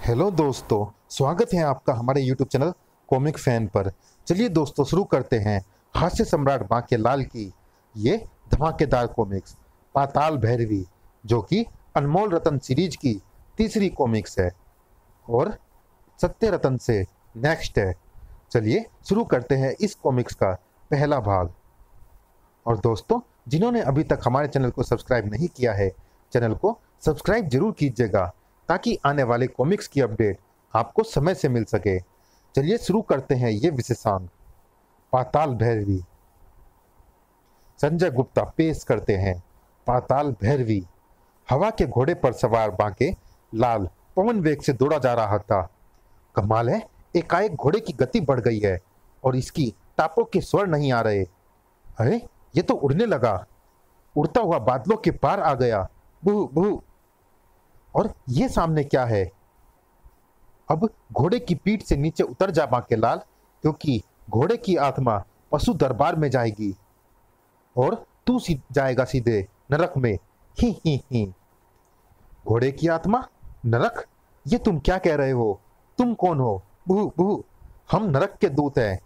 Hello दोस्तों, स्वागत है आपका हमारे यूट्यूब चैनल कॉमिक फैन पर। चलिए दोस्तों, शुरू करते हैं हास्य सम्राट बांकेलाल की ये धमाकेदार कॉमिक्स पाताल भैरवी, जो कि अनमोल रतन सीरीज की तीसरी कॉमिक्स है और सत्य रतन से नेक्स्ट है। चलिए शुरू करते हैं इस कॉमिक्स का पहला भाग। और दोस्तों, जिन्होंने अभी तक हमारे चैनल को सब्सक्राइब नहीं किया है, चैनल को सब्सक्राइब जरूर कीजिएगा ताकि आने वाले कॉमिक्स की अपडेट आपको समय से मिल सके। चलिए शुरू करते हैं ये विशेषांक पाताल भैरवी। संजय गुप्ता पेश करते हैं पाताल भैरवी। हवा के घोड़े पर सवार बांके लाल पवन वेग से दौड़ा जा रहा था। कमाल है, एकाएक घोड़े की गति बढ़ गई है और इसकी टापों के स्वर नहीं आ रहे। अरे, ये तो उड़ने लगा, उड़ता हुआ बादलों के पार आ गया। बू बू। और ये सामने क्या है? अब घोड़े की पीठ से नीचे उतर जा बांकेलाल, क्योंकि घोड़े की आत्मा पशु दरबार में जाएगी और तू जाएगा सीधे नरक में। ही ही ही। घोड़े की आत्मा नरक? ये तुम क्या कह रहे हो? तुम कौन हो? बू बू। हम नरक के दूत हैं।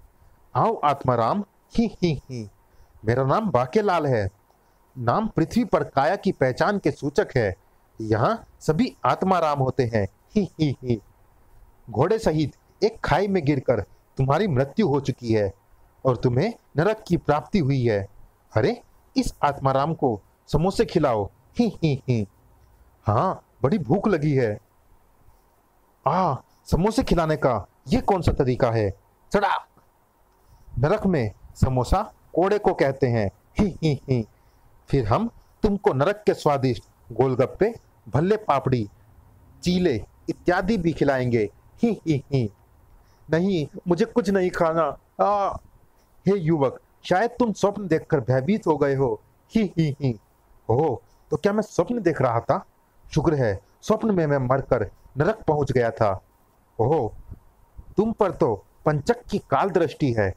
आओ आत्माराम। ही ही ही। मेरा नाम बांकेलाल है। नाम पृथ्वी पर काया की पहचान के सूचक है। यहाँ सभी आत्माराम होते हैं। ही ही ही। घोड़े सहित एक खाई में गिरकर तुम्हारी मृत्यु हो चुकी है और तुम्हें नरक की प्राप्ति हुई है। अरे, इस आत्माराम को समोसे खिलाओ। ही ही ही। हाँ, बड़ी भूख लगी है। समोसे खिलाने का ये कौन सा तरीका है? चढ़ा। नरक में समोसा कोड़े को कहते हैं। ही ही ही। फिर हम तुमको नरक के स्वादिष्ट गोलगप्पे, भल्ले पापड़ी, चीले इत्यादि भी खिलाएंगे। ही ही ही। नहीं, मुझे कुछ नहीं खाना। हे युवक, शायद तुम स्वप्न देखकर भयभीत हो गए हो। ही ही ही। ओह, तो क्या मैं स्वप्न देख रहा था? शुक्र है, स्वप्न में मैं मरकर नरक पहुंच गया था। ओह, तुम पर तो पंचक की काल दृष्टि है।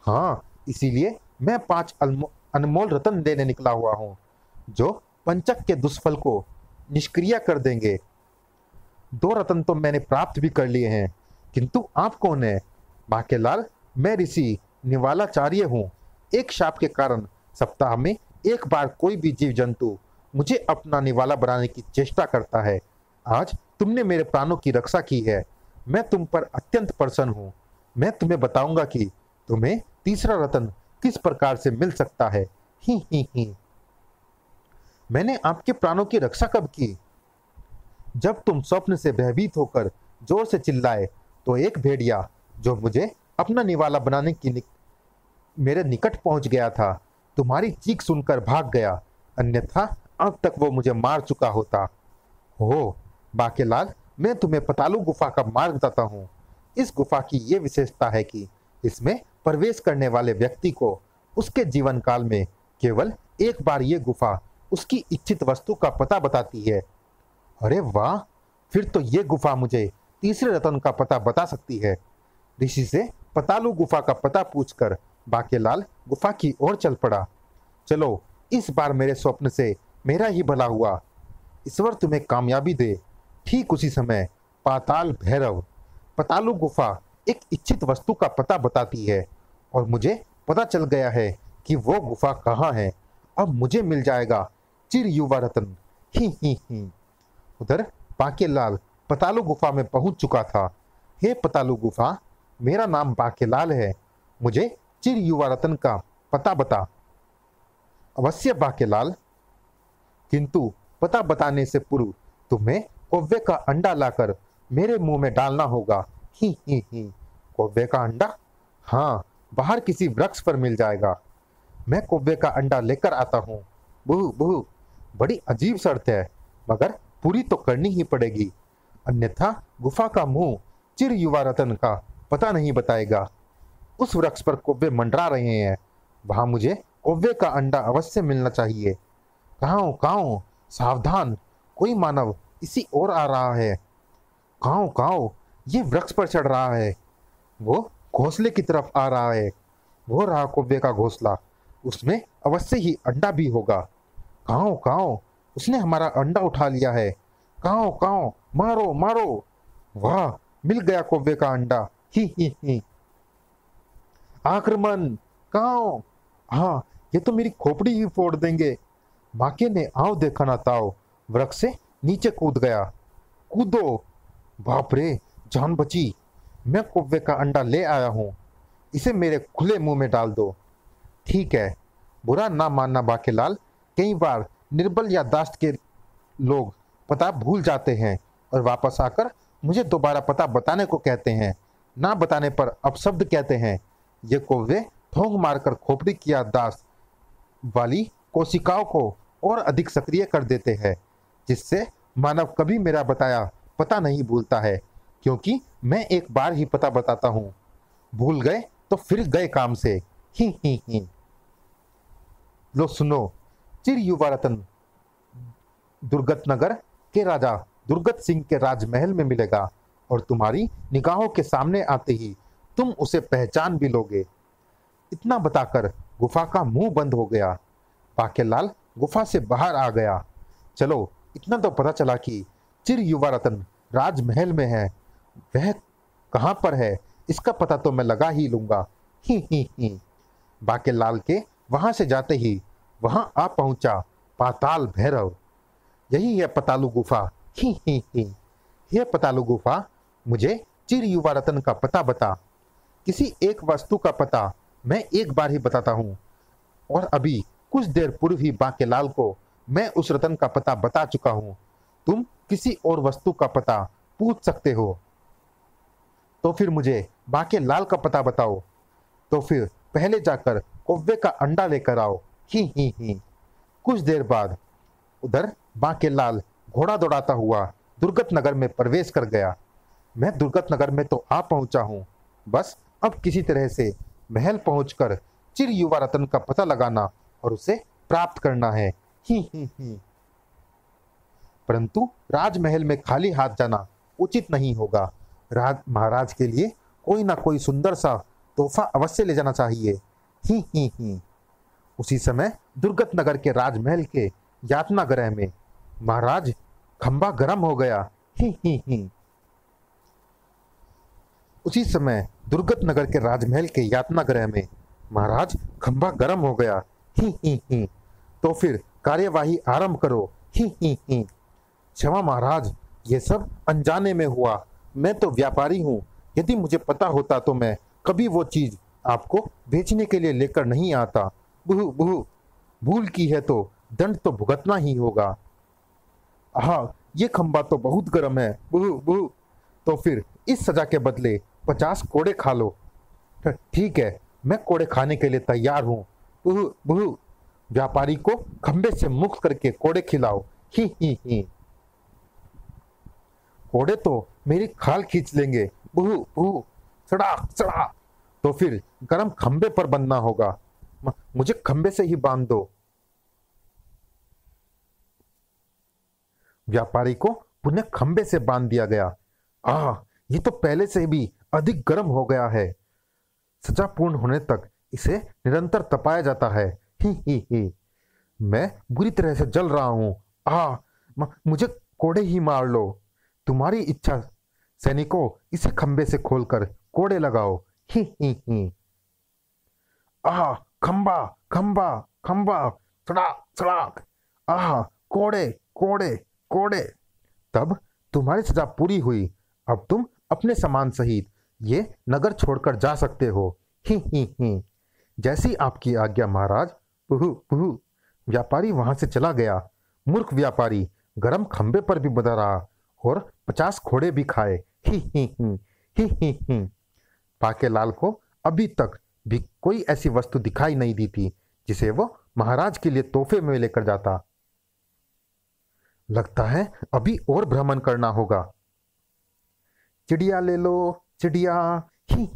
हाँ, इसीलिए मैं 5 अनमोल रतन देने निकला हुआ हूँ, जो पंचक के दुष्फल को निष्क्रिय कर देंगे। 2 रतन तो मैंने प्राप्त भी कर लिए हैं, किंतु आप कौन है? बांकेलाल, मैं ऋषि निवालाचार्य हूँ। एक शाप के कारण सप्ताह में एक बार कोई भी जीव जंतु मुझे अपना निवाला बनाने की चेष्टा करता है। आज तुमने मेरे प्राणों की रक्षा की है। मैं तुम पर अत्यंत प्रसन्न हूँ। मैं तुम्हें बताऊंगा कि तुम्हें तीसरा रतन किस प्रकार से मिल सकता है। ही ही ही। मैंने आपके प्राणों की रक्षा कब की? जब तुम स्वप्न से भयभीत होकर जोर से चिल्लाए तो एक भेड़िया, जो मुझे अपना निवाला बनाने की मेरे निकट पहुंच गया था, तुम्हारी चीख सुनकर भाग गया, अन्यथा अब तक वो मुझे मार चुका होता। ओह बांकेलाल, मैं तुम्हें पतालू गुफा का मार्ग बताता हूँ। इस गुफा की ये विशेषता है कि इसमें प्रवेश करने वाले व्यक्ति को उसके जीवन काल में केवल एक बार ये गुफा उसकी इच्छित वस्तु का पता बताती है। अरे वाह, फिर तो ये गुफा मुझे तीसरे रतन का पता बता सकती है। ऋषि से पतालू गुफा का पता पूछकर बांकेलाल गुफा की ओर चल पड़ा। चलो, इस बार मेरे स्वप्न से मेरा ही भला हुआ। ईश्वर तुम्हें कामयाबी दे। ठीक उसी समय पाताल भैरव, पतालू गुफा एक इच्छित वस्तु का पता बताती है और मुझे पता चल गया है कि वो गुफा कहाँ है। अब मुझे मिल जाएगा चिर युवा रतन। ही ही ही। उधर बांकेलाल पतालू गुफा में पहुंच चुका था। हे पतालू गुफा, मेरा नाम बांकेलाल है। मुझे चिर युवा रतन का पता बता। अवश्य बांकेलाल, किंतु पता बताने से पूर्व तुम्हें कौवे का अंडा लाकर मेरे मुंह में डालना होगा। ही ही ही। कौवे का अंडा? हाँ, बाहर किसी वृक्ष पर मिल जाएगा। मैं कौवे का अंडा लेकर आता हूँ। बहू बहू। बड़ी अजीब शर्त है, मगर पूरी तो करनी ही पड़ेगी, अन्यथा गुफा का मुंह चिर युवा रतन का पता नहीं बताएगा। उस वृक्ष पर कौवे मंडरा रहे हैं, वहां मुझे कौवे का अंडा अवश्य मिलना चाहिए। कहाँ कहाँ? सावधान, कोई मानव इसी ओर आ रहा है। कहाँ कहाँ? ये वृक्ष पर चढ़ रहा है। वो घोंसले की तरफ आ रहा है। वो रहा कौवे का घोंसला, उसमें अवश्य ही अंडा भी होगा। कहाँ? उसने हमारा अंडा उठा लिया है। काओ काओ, मारो मारो। वाह, मिल गया कौवे का अंडा। ही। आक्रमण! काऊ! हाँ, ये तो मेरी खोपड़ी ही फोड़ देंगे। बाके ने आओ देखा ना ताओ, वृक्ष से नीचे कूद गया। कूदो! बाप रे, जान बची। मैं कौवे का अंडा ले आया हूं, इसे मेरे खुले मुंह में डाल दो। ठीक है, बुरा ना मानना बाकेलाल, कई बार निर्बल या दाश्त के लोग पता भूल जाते हैं और वापस आकर मुझे दोबारा पता बताने को कहते हैं। ना बताने पर अपशब्द कहते हैं। ये कौवे ठोंग मारकर खोपड़ी की याददाश्त वाली कोशिकाओं को और अधिक सक्रिय कर देते हैं, जिससे मानव कभी मेरा बताया पता नहीं भूलता है, क्योंकि मैं एक बार ही पता बताता हूं। भूल गए तो फिर गए काम से। ही। लो सुनो, चिर युवा रतन दुर्गत नगर के राजा दुर्गत सिंह के राजमहल में मिलेगा और तुम्हारी निगाहों के सामने आते ही तुम उसे पहचान भी लोगे। इतना बताकर गुफा का मुंह बंद हो गया। बाकेलाल गुफा से बाहर आ गया। चलो, इतना तो पता चला कि चिर युवा रतन राजमहल में है। वह कहां पर है इसका पता तो मैं लगा ही लूंगा। ही। बाकेलाल के वहां से जाते ही वहां आ पहुंचा पाताल भैरव। यही है पतालू गुफा। ही। यह पतालू गुफा मुझे चिर युवा रतन का पता बता। किसी एक वस्तु का पता मैं एक बार ही बताता हूं, और अभी कुछ देर पूर्व ही बाकेलाल को मैं उस रतन का पता बता चुका हूं। तुम किसी और वस्तु का पता पूछ सकते हो, तो फिर मुझे बाकेलाल का पता बताओ। तो फिर पहले जाकर कौवे का अंडा लेकर आओ। ही। कुछ देर बाद उधर बाकेलाल घोड़ा दौड़ाता हुआ दुर्गत नगर में प्रवेश कर गया। मैं दुर्गत नगर में तो आ पहुंचा हूं, बस अब किसी तरह से महल पहुंचकर चिर युवा रतन का पता लगाना और उसे प्राप्त करना है। ही। परंतु राजमहल में खाली हाथ जाना उचित नहीं होगा। महाराज के लिए कोई ना कोई सुंदर सा तोहफा अवश्य ले जाना चाहिए। ही। उसी समय दुर्गत नगर के राजमहल के यातना गृह में महाराज खंबा गर्म हो गया। ही। उसी समय दुर्गत नगर के राजमहल के यातना गृह में महाराज खंबा गर्म हो गया। ही। तो फिर कार्यवाही आरंभ करो। ही। क्षमा महाराज, ये सब अनजाने में हुआ। मैं तो व्यापारी हूँ। यदि मुझे पता होता तो मैं कभी वो चीज आपको बेचने के लिए लेकर नहीं आता। बुहु बुहु, भूल की है तो दंड तो भुगतना ही होगा। हाँ, ये खंबा तो बहुत गर्म है। बुहु बुहु। तो फिर इस सजा के बदले 50 कोड़े खा लो। ठीक है, मैं कोड़े खाने के लिए तैयार हूँ। बुहु बुहु। व्यापारी को खंबे से मुक्त करके कोड़े खिलाओ। ही। कोड़े तो मेरी खाल खींच लेंगे। बुहु बुहु। सड़ा। तो फिर गरम खंबे पर बंधना होगा। मुझे खंबे से ही बांध दो। व्यापारी को पुनः खंबे से बांध दिया गया। ये तो पहले से भी अधिक गर्म हो गया है। सजा पूर्ण होने तक इसे निरंतर तपाया जाता है। ही। मैं बुरी तरह से जल रहा हूं। मुझे कोड़े ही मार लो। तुम्हारी इच्छा सैनिकों, इसे खंबे से खोलकर कोड़े लगाओ। ही। खंबा खंबा खंबा। सड़ाक। कोड़े। तब तुम्हारी सजा पूरी हुई। अब तुम अपने सामान सहित ये नगर छोड़कर जा सकते हो। ही। जैसी आपकी आज्ञा महाराज। पुहु। व्यापारी वहां से चला गया। मूर्ख व्यापारी गरम खंबे पर भी बंधा रहा और 50 खोड़े भी खाए। ही। बाकेलाल को अभी तक भी कोई ऐसी वस्तु दिखाई नहीं दी थी जिसे वो महाराज के लिए तोहफे में लेकर जाता। लगता है अभी और भ्रमण करना होगा। चिड़िया ले लो, चिड़िया। ही।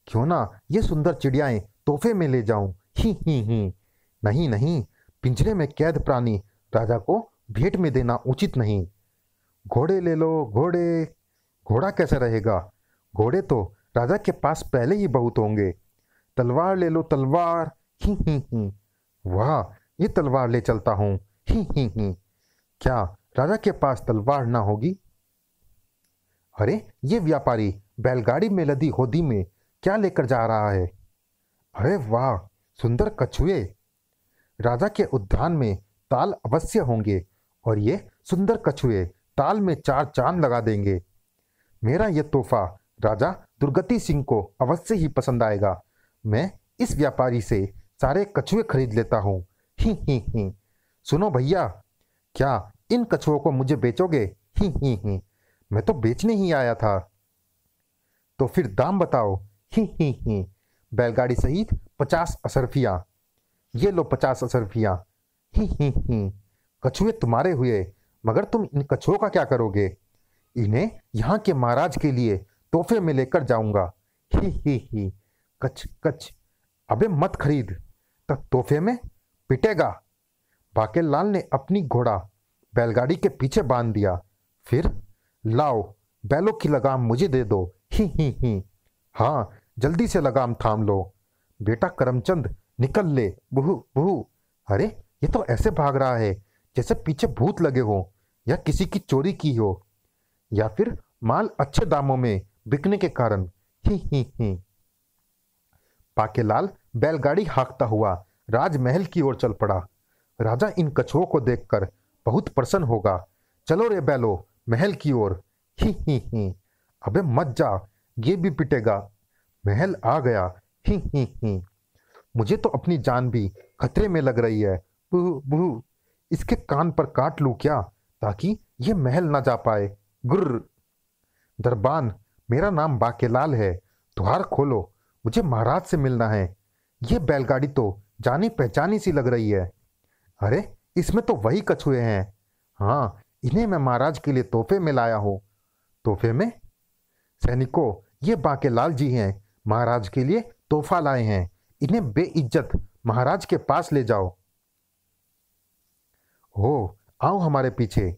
क्यों ना ये सुंदर चिड़ियाएं तोहफे में ले जाऊं। ही। नहीं, पिंजरे में कैद प्राणी राजा को भेंट में देना उचित नहीं। घोड़े ले लो, घोड़े। घोड़ा कैसे रहेगा? घोड़े तो राजा के पास पहले ही बहुत होंगे। तलवार ले लो, तलवार। ही। वाह, ये तलवार ले चलता हूं। ही। क्या राजा के पास तलवार ना होगी? अरे ये व्यापारी बैलगाड़ी में लदी होदी में क्या लेकर जा रहा है? अरे वाह, सुंदर कछुए! राजा के उद्यान में ताल अवश्य होंगे और ये सुंदर कछुए ताल में चार चांद लगा देंगे। मेरा यह तोहफा राजा दुर्गति सिंह को अवश्य ही पसंद आएगा। मैं इस व्यापारी से सारे कछुए खरीद लेता हूँ। ही। सुनो भैया, क्या इन कछुओं को मुझे बेचोगे? ही। मैं तो बेचने ही आया था। तो फिर दाम बताओ। ही। बैलगाड़ी सहित 50 असरफियां। ये लो 50 असरफियां। ही। कछुए तुम्हारे हुए, मगर तुम इन कछुओं का क्या करोगे? इन्हें यहाँ के महाराज के लिए तोहफे में लेकर जाऊंगा। ही। कच कच। अबे मत खरीद, तब तोहफे में पिटेगा। बाकेलाल ने अपनी घोड़ा बैलगाड़ी के पीछे बांध दिया। फिर लाओ, बैलों की लगाम मुझे दे दो। ही। हाँ, जल्दी से लगाम थाम लो। बेटा करमचंद, निकल ले। बुहू बुहू। अरे ये तो ऐसे भाग रहा है जैसे पीछे भूत लगे हो या किसी की चोरी की हो, या फिर माल अच्छे दामों में बिकने के कारण। ही। बाकेलाल बैलगाड़ी हाँकता हुआ राजमहल की ओर चल पड़ा। राजा इन कछुओं को देखकर बहुत प्रसन्न होगा। चलो रे बैलो, महल की ओर। ही। अबे मत जा, ये भी पिटेगा। महल आ गया। ही। मुझे तो अपनी जान भी खतरे में लग रही है। बुहू। इसके कान पर काट लूं क्या, ताकि ये महल ना जा पाए। गुर्र। दरबान, मेरा नाम बाकेलाल है। द्वार खोलो, मुझे महाराज से मिलना है। ये बैलगाड़ी तो जानी पहचानी सी लग रही है। अरे इसमें तो वही कछुए हैं। हाँ, इन्हें मैं महाराज के लिए तोहफे में लाया हूँ। तोहफे में? सैनिकों, ये बाकेलाल जी हैं, महाराज के लिए तोहफा लाए हैं। इन्हें बेइज्जत महाराज के पास ले जाओ। हो, आओ हमारे पीछे।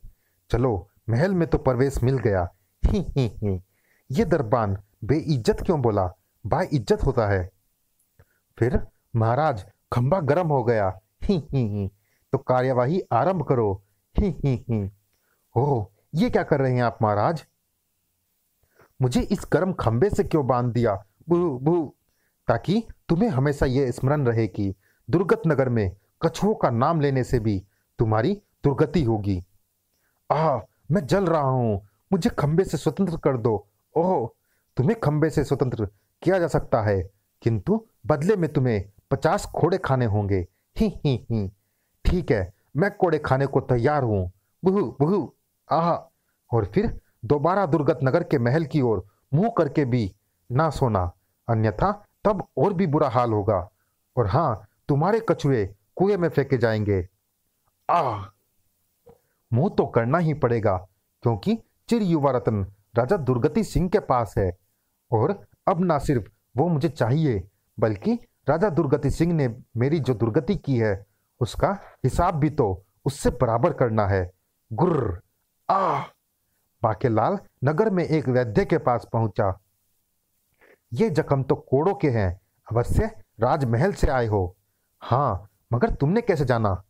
चलो, महल में तो प्रवेश मिल गया। ही। ये दरबान बेइज्जत क्यों बोला? बाइज्जत होता है। फिर महाराज, खंबा गर्म हो गया। ही। तो कार्यवाही आरंभ करो। ही। ओह, ये क्या कर रहे हैं आप महाराज? मुझे इस गर्म खंबे से क्यों बांध दिया? बू। ताकि तुम्हें हमेशा यह स्मरण रहे कि दुर्गत नगर में कछुओं का नाम लेने से भी तुम्हारी दुर्गति होगी। मैं जल रहा हूं, मुझे खंबे से स्वतंत्र कर दो। ओह, तुम्हें खंबे से स्वतंत्र किया जा सकता है, किंतु बदले में तुम्हें 50 खोड़े खाने होंगे। ही। ठीक है, मैं कोड़े खाने को तैयार हूं। बुहू। और फिर दोबारा दुर्गत नगर के महल की ओर मुंह करके भी ना सोना, अन्यथा तब और भी बुरा हाल होगा। और हाँ, तुम्हारे कछुए कुएं में फेंके जाएंगे। मुंह तो करना ही पड़ेगा, क्योंकि चिर युवा रत्न राजा दुर्गति सिंह के पास है। और अब ना सिर्फ वो मुझे चाहिए, बल्कि राजा दुर्गति सिंह ने मेरी जो दुर्गति की है उसका हिसाब भी तो उससे बराबर करना है। गुर्र। बाकेलाल नगर में एक वैद्य के पास पहुंचा। ये जख्म तो कोड़ों के हैं, अवश्य राजमहल से आए हो। हाँ, मगर तुमने कैसे जाना?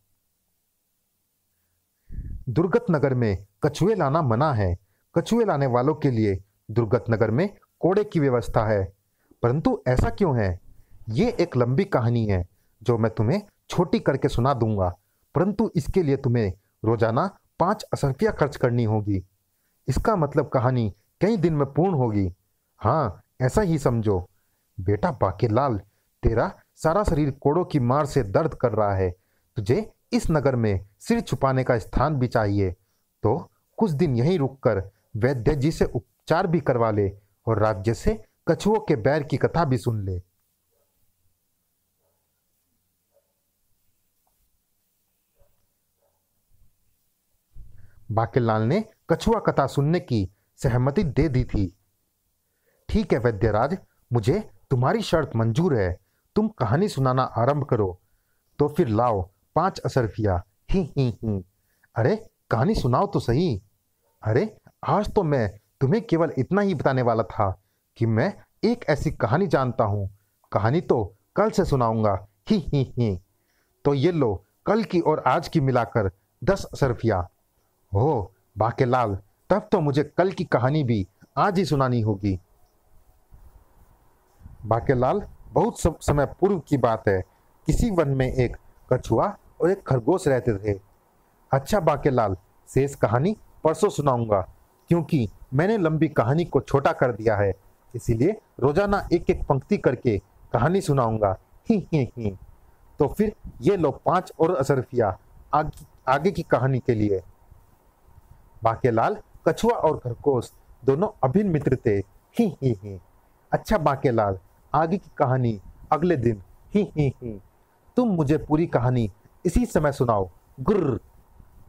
दुर्गत नगर में कछुए लाना मना है। कछुए लाने वालों के लिए दुर्गत नगर में कोड़े की व्यवस्था है। परंतु ऐसा क्यों है? ये एक लंबी कहानी है जो मैं तुम्हें छोटी करके सुना दूंगा, परंतु इसके लिए तुम्हें रोजाना 5 असरफियां खर्च करनी होगी। इसका मतलब कहानी कई दिन में पूर्ण होगी। हाँ, ऐसा ही समझो। बेटा बाकेलाल, तेरा सारा शरीर कोड़ों की मार से दर्द कर रहा है। तुझे इस नगर में सिर छुपाने का स्थान भी चाहिए, तो कुछ दिन यहीं रुककर वैद्य जी से उपचार भी करवा ले और राज्य से कछुओं के बैर की कथा भी सुन ले। बाकेलाल ने कछुआ कथा सुनने की सहमति दे दी थी। ठीक है वैद्यराज, मुझे तुम्हारी शर्त मंजूर है। तुम कहानी सुनाना आरंभ करो। तो फिर लाओ 5 असरफिया। ही। अरे कहानी सुनाओ तो सही। अरे आज तो मैं तुम्हें केवल इतना ही बताने वाला था कि मैं एक ऐसी कहानी जानता हूँ। कहानी तो कल से सुनाऊंगा। ही। तो ये लो, कल की और आज की मिलाकर 10 असरफिया। हो बाकेलाल, तब तो मुझे कल की कहानी भी आज ही सुनानी होगी। बाकेलाल, बहुत समय पूर्व की बात है। किसी वन में एक कछुआ और एक खरगोश रहते थे। अच्छा बाकेलाल, शेष कहानी परसों सुनाऊंगा, क्योंकि मैंने लंबी कहानी को छोटा कर दिया है। इसीलिए रोजाना एक एक पंक्ति करके कहानी सुनाऊंगा। ही। तो फिर ये लो 5 और अशरफिया आगे की कहानी के लिए। बाकेलाल, कछुआ और खरगोश दोनों अभिन्न मित्र थे। ही। अच्छा बाकेलाल, आगे की कहानी अगले दिन। ही। तुम मुझे पूरी कहानी इसी समय सुनाओ। गुर्र।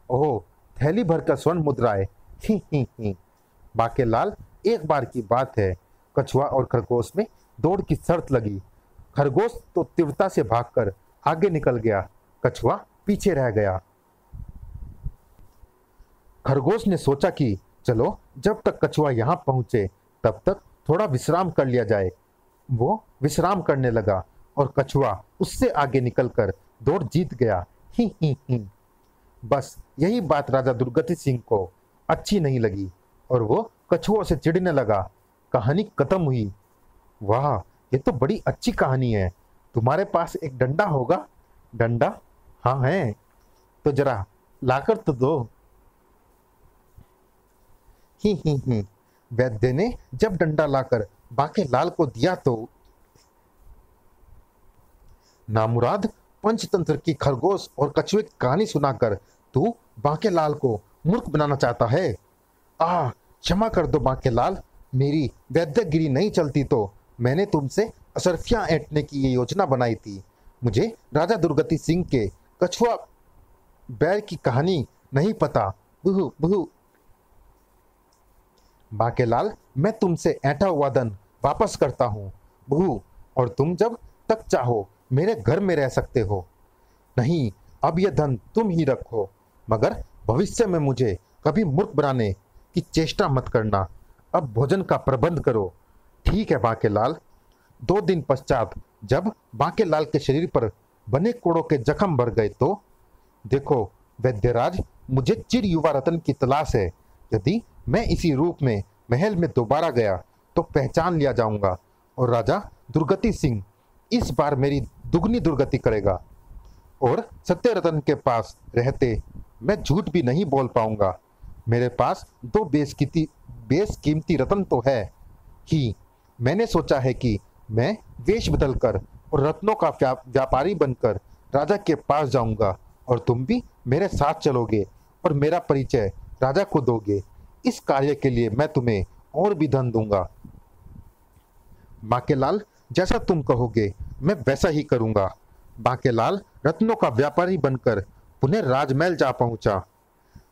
ओह, थैली भरकर स्वर्ण मुद्राएं। ही। बाकेलाल, एक बार की बात है, कछुआ और खरगोश में दौड़ की शर्त लगी। खरगोश तो तीव्रता से भागकर आगे निकल गया, कछुआ पीछे रह गया। खरगोश ने सोचा कि चलो जब तक कछुआ यहाँ पहुंचे तब तक थोड़ा विश्राम कर लिया जाए। वो विश्राम करने लगा और कछुआ उससे आगे निकलकर दौड़ जीत गया। ही। बस यही बात राजा दुर्गति सिंह को अच्छी नहीं लगी और वो कछुओं से चिढ़ने लगा। कहानी खत्म हुई। वाह, ये तो बड़ी अच्छी कहानी है। तुम्हारे पास एक डंडा होगा? डंडा? हाँ है, तो जरा लाकर तो दो। ही। वैद्य ने जब डंडा लाकर बाकेलाल को दिया तो नामुराद पंचतंत्र की खरगोश और कछुए की कहानी सुनाकर तू बाकेलाल को मूर्ख बनाना चाहता है। क्षमा कर दो बाकेलाल, मेरी वैद्यगिरी नहीं चलती तो मैंने तुमसे अशरफियां ऐंठने की ये योजना बनाई थी। मुझे राजा दुर्गति सिंह के कछुआ बैर की कहानी नहीं पता। बुहु बुहु। बाकेलाल, मैं तुमसे ऐंठा हुआ धन वापस करता हूँ। बुहु। और तुम जब तक चाहो मेरे घर में रह सकते हो। नहीं, अब यह धन तुम ही रखो, मगर भविष्य में मुझे कभी मूर्ख बनाने की चेष्टा मत करना। अब भोजन का प्रबंध करो। ठीक है बाकेलाल। 2 दिन पश्चात जब बाकेलाल के शरीर पर बने कोड़ों के जख्म भर गए तो देखो वैद्यराज, मुझे चिर युवा रतन की तलाश है। यदि मैं इसी रूप में महल में दोबारा गया तो पहचान लिया जाऊंगा और राजा दुर्गति सिंह इस बार मेरी दुगनी दुर्गति करेगा। और सत्य रतन के पास रहते मैं झूठ भी नहीं बोल पाऊंगा। मेरे पास 2 बेशकीमती रतन तो है ही। मैंने सोचा है कि मैं वेश बदलकर और रत्नों का व्यापारी बनकर राजा के पास जाऊंगा और तुम भी मेरे साथ चलोगे और मेरा परिचय राजा को दोगे। इस कार्य के लिए मैं तुम्हें और भी धन दूंगा। बाकेलाल, जैसा तुम कहोगे मैं वैसा ही करूंगा। बाकेलाल रत्नों का व्यापारी बनकर पुनः राजमहल जा पहुंचा।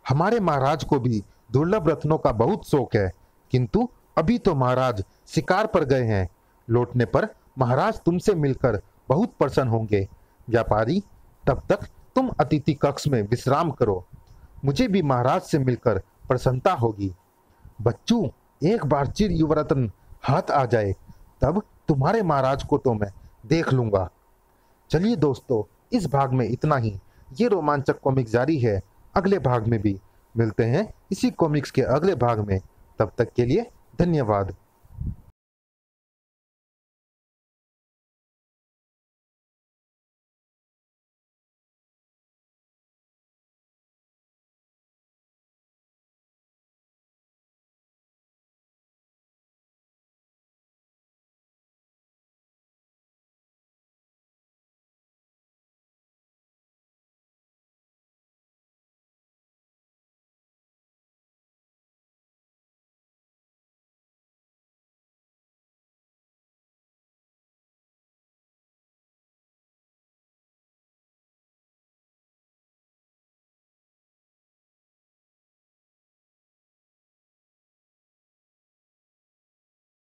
हमारे महाराज को भी दुर्लभ रत्नों का बहुत शौक है, किंतु अभी तो महाराज शिकार पर गए हैं। लौटने पर महाराज तुमसे मिलकर बहुत प्रसन्न होंगे। व्यापारी, तब तक तुम अतिथि कक्ष में विश्राम करो। मुझे भी महाराज से मिलकर प्रसन्नता होगी। बच्चों, एक बार चिर युवरत्न हाथ आ जाए तब तुम्हारे महाराज को तो मैं देख लूंगा। चलिए दोस्तों, इस भाग में इतना ही। ये रोमांचक कॉमिक्स जारी है, अगले भाग में भी मिलते हैं इसी कॉमिक्स के अगले भाग में। तब तक के लिए धन्यवाद।